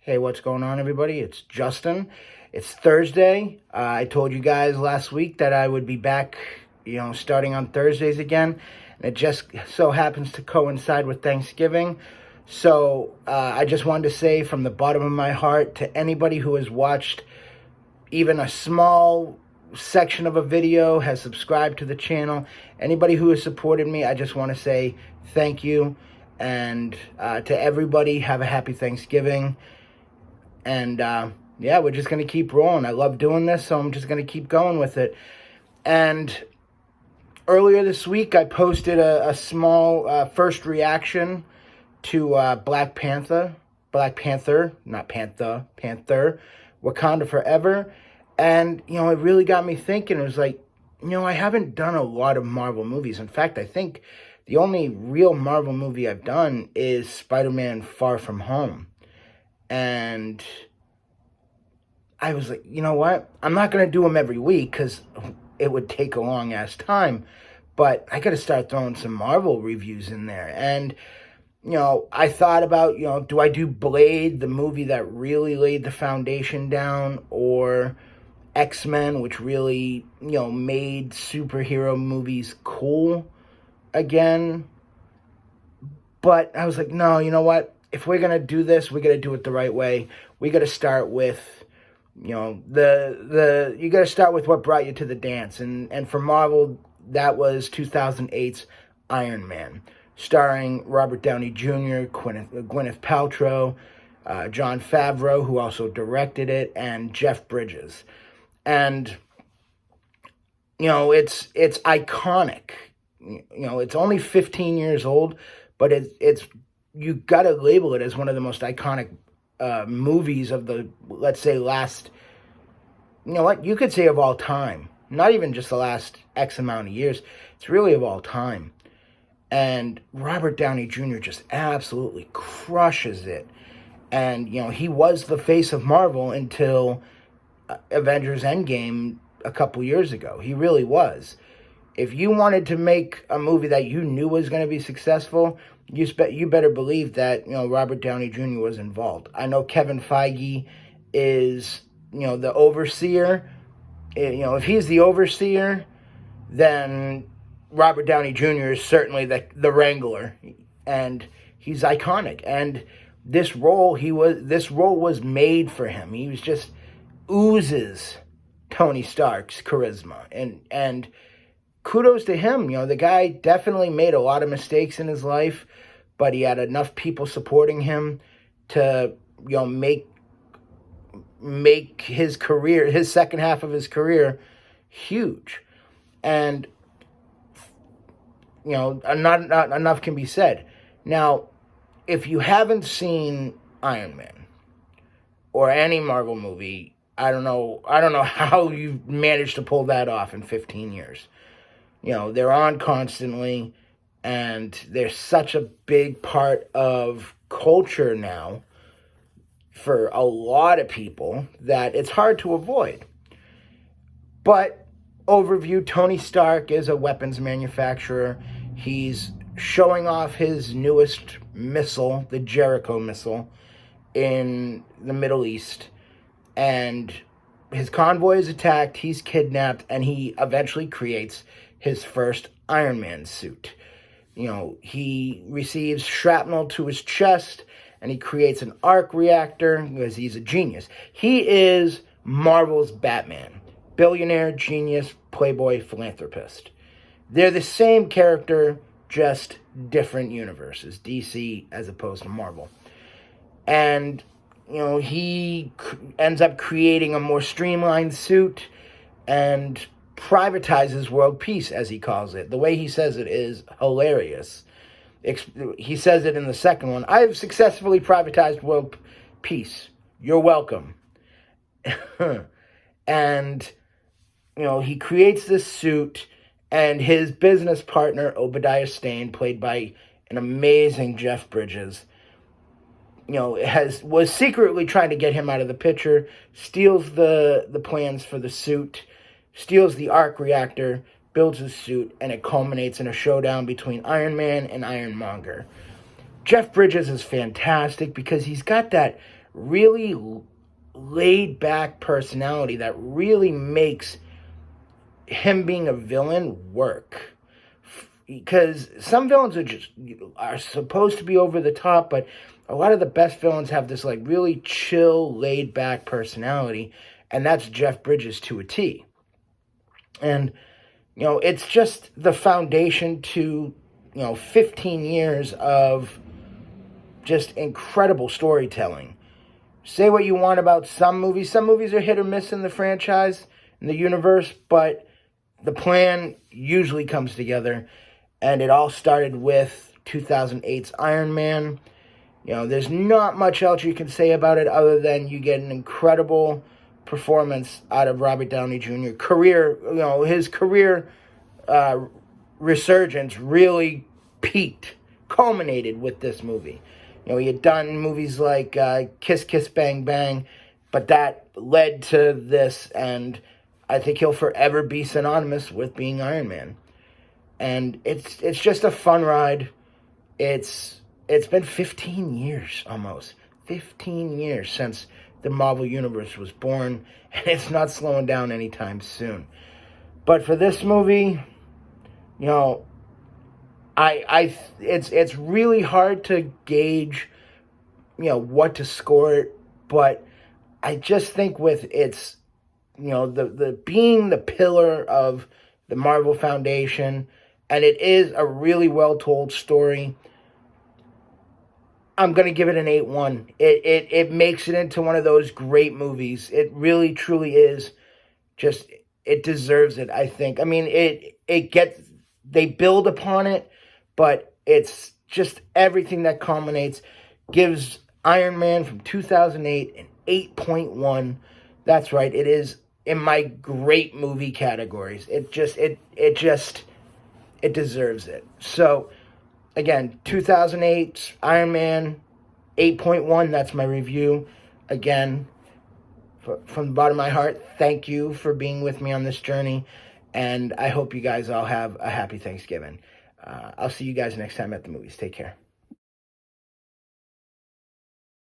Hey, what's going on, everybody? It's Justin. It's Thursday. I told you guys last week that I would be back, starting on Thursdays again. And it just so happens to coincide with Thanksgiving. So I just wanted to say from the bottom of my heart to anybody who has watched even a small section of a video, has subscribed to the channel, anybody who has supported me, I just want to say thank you. And to everybody, have a happy Thanksgiving. And, we're just going to keep rolling. I love doing this, so I'm just going to keep going with it. And earlier this week, I posted a small first reaction to Panther, Wakanda Forever. And, it really got me thinking. It was like, I haven't done a lot of Marvel movies. In fact, I think the only real Marvel movie I've done is Spider-Man Far From Home. And I was like, you know what? I'm not going to do them every week because it would take a long-ass time. But I got to start throwing some Marvel reviews in there. And, I thought about, do I do Blade, the movie that really laid the foundation down, or X-Men, which really, made superhero movies cool again? But I was like, no, you know what? If we're going to do this, we got to do it the right way. We got to start with, you got to start with what brought you to the dance. And for Marvel, that was 2008's Iron Man, starring Robert Downey Jr., Gwyneth Paltrow, Jon Favreau, who also directed it, and Jeff Bridges. And, it's iconic. It's only 15 years old, but it's you got to label it as one of the most iconic movies of the, let's say, last, you could say of all time. Not even just the last X amount of years. It's really of all time. And Robert Downey Jr. just absolutely crushes it. And, he was the face of Marvel until Avengers Endgame a couple years ago. He really was. If you wanted to make a movie that you knew was going to be successful, you better believe that, Robert Downey Jr. was involved. I know Kevin Feige is, the overseer. If he's the overseer, then Robert Downey Jr. is certainly the wrangler. And he's iconic. And this role was made for him. He was just oozes Tony Stark's charisma. And kudos to him. The guy definitely made a lot of mistakes in his life, but he had enough people supporting him to, make his career, his second half of his career, huge. And, not enough can be said. Now, if you haven't seen Iron Man or any Marvel movie, I don't know how you managed to pull that off in 15 years. They're on constantly, and they're such a big part of culture now for a lot of people that it's hard to avoid. But overview, Tony Stark is a weapons manufacturer. He's showing off his newest missile, the Jericho missile, in the Middle East. And his convoy is attacked, he's kidnapped, and he eventually creates his first Iron Man suit. He receives shrapnel to his chest, and he creates an arc reactor because he's a genius. He is Marvel's Batman. Billionaire, genius, playboy, philanthropist. They're the same character, just different universes. DC as opposed to Marvel. And, he ends up creating a more streamlined suit and privatizes world peace, as he calls it. The way he says it is hilarious. He says it in the second one. I have successfully privatized world peace. You're welcome. And, he creates this suit, and his business partner, Obadiah Stane, played by an amazing Jeff Bridges, was secretly trying to get him out of the picture, steals the plans for the suit, steals the arc reactor, builds his suit, and it culminates in a showdown between Iron Man and Ironmonger. Jeff Bridges is fantastic because he's got that really laid back personality that really makes him being a villain work. Because some villains are supposed to be over the top, but a lot of the best villains have this like really chill, laid back personality, and that's Jeff Bridges to a T. And it's just the foundation to 15 years of just incredible storytelling. Say what you want about some movies. Some movies are hit or miss in the franchise, in the universe, but the plan usually comes together. And it all started with 2008's Iron Man. There's not much else you can say about it other than you get an incredible performance out of Robert Downey Jr. His career resurgence really culminated with this movie. He had done movies like Kiss Kiss Bang Bang, but that led to this, and I think he'll forever be synonymous with being Iron Man. And it's just a fun ride. It's been 15 years almost. 15 years since the Marvel Universe was born, and it's not slowing down anytime soon. But for this movie, it's really hard to gauge, what to score it, but I just think with its, the being the pillar of the Marvel Foundation, and it is a really well-told story, I'm going to give it an 8-1. It makes it into one of those great movies. It really, truly is. Just, it deserves it, I think. I mean, they build upon it, but it's just everything that culminates gives Iron Man from 2008 an 8.1. That's right. It is in my great movie categories. It deserves it. So, again, 2008 Iron Man, 8.1. That's my review. Again, from the bottom of my heart, thank you for being with me on this journey. And I hope you guys all have a happy Thanksgiving. I'll see you guys next time at the movies. Take care.